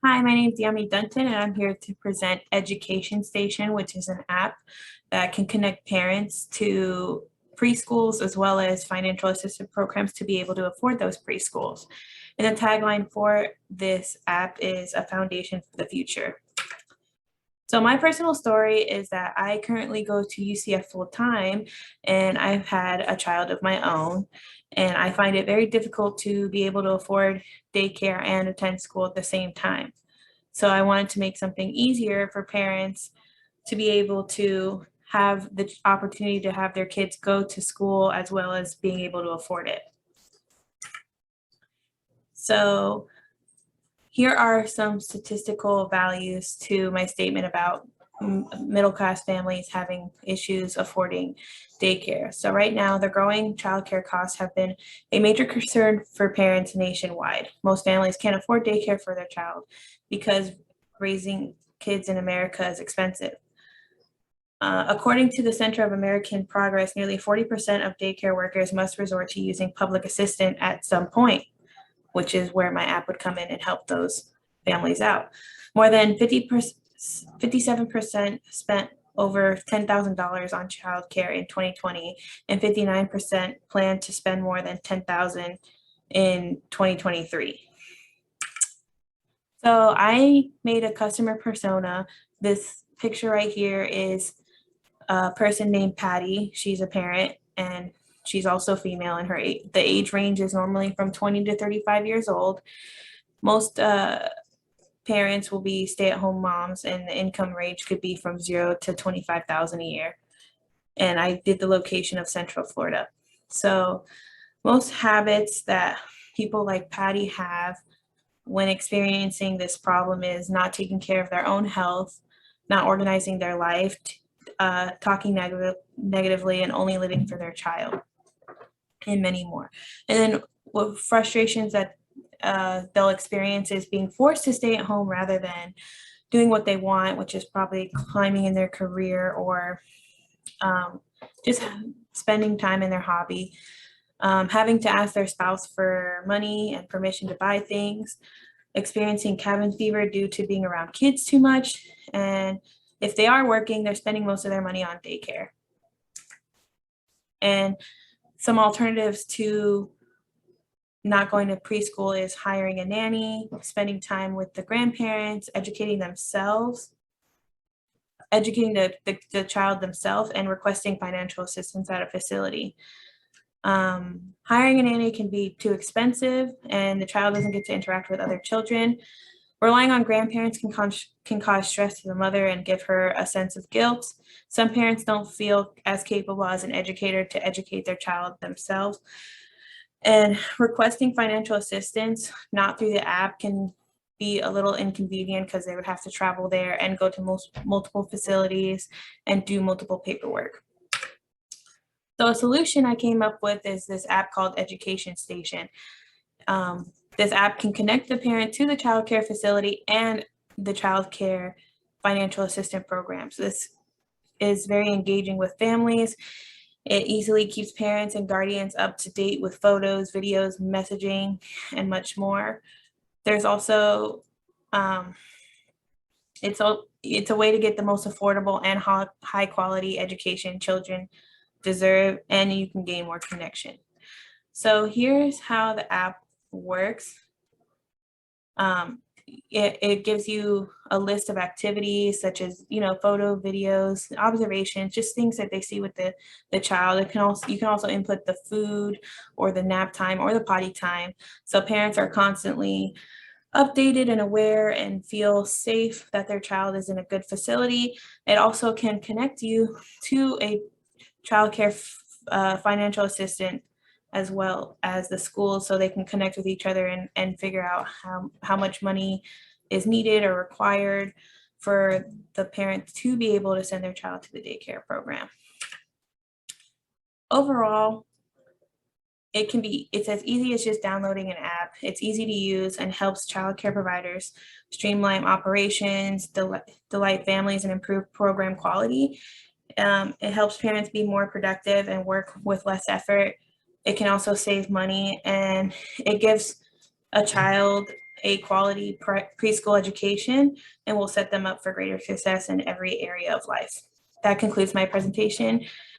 Hi, my name is DiamyDunton, and I'm here to present Education Station, which is an app that can connect parents to preschools as well as financial assistance programs to be able to afford those preschools. And the tagline for this app is a foundation for the future. So my personal story is that I currently go to UCF full time, and I've had a child of my own, and I find it very difficult to be able to afford daycare and attend school at the same time. So I wanted to make something easier for parents to be able to have the opportunity to have their kids go to school as well as being able to afford it. So here are some statistical values to my statement about middle class families having issues affording daycare. So right now, the growing childcare costs have been a major concern for parents nationwide. Most families can't afford daycare for their child because raising kids in America is expensive. According to the Center of American Progress, nearly 40% of daycare workers must resort to using public assistance at some point, which is where my app would come in and help those families out. More than 57% spent over $10,000 on childcare in 2020, and 59% plan to spend more than $10,000 in 2023. So I made a customer persona. This picture right here is a person named Patty. She's a parent, and she's also female, and the age range is normally from 20 to 35 years old. Most parents will be stay-at-home moms, and the income range could be from 0 to 25,000 a year. And I did the location of Central Florida. So most habits that people like Patty have when experiencing this problem is not taking care of their own health, not organizing their life, talking negatively, and only living for their child, and many more. And then what frustrations that they'll experience is being forced to stay at home rather than doing what they want, which is probably climbing in their career or just spending time in their hobby. Having to ask their spouse for money and permission to buy things, experiencing cabin fever due to being around kids too much, and if they are working, they're spending most of their money on daycare. And some alternatives to not going to preschool is hiring a nanny, spending time with the grandparents, educating themselves, educating the child themselves, and requesting financial assistance at a facility. Hiring a nanny can be too expensive, and the child doesn't get to interact with other children. Relying on grandparents can cause stress to the mother and give her a sense of guilt. Some parents don't feel as capable as an educator to educate their child themselves. And requesting financial assistance, not through the app, can be a little inconvenient because they would have to travel there and go to multiple facilities and do multiple paperwork. So a solution I came up with is this app called Education Station. This app can connect the parent to the child care facility and the child care financial assistance programs. This is very engaging with families. It easily keeps parents and guardians up to date with photos, videos, messaging, and much more. There's also, it's a way to get the most affordable and high quality education children deserve, and you can gain more connection. So here's how the app works. It gives you a list of activities such as, photo, videos, observations, just things that they see with the child. You can also input the food or the nap time or the potty time. So parents are constantly updated and aware and feel safe that their child is in a good facility. It also can connect you to a child care financial assistant as well as the school, so they can connect with each other and figure out how much money is needed or required for the parent to be able to send their child to the daycare program. Overall, it's as easy as just downloading an app. It's easy to use and helps child care providers streamline operations, delight families, and improve program quality. It helps parents be more productive and work with less effort. It can also save money, and it gives a child a quality preschool education and will set them up for greater success in every area of life. That concludes my presentation.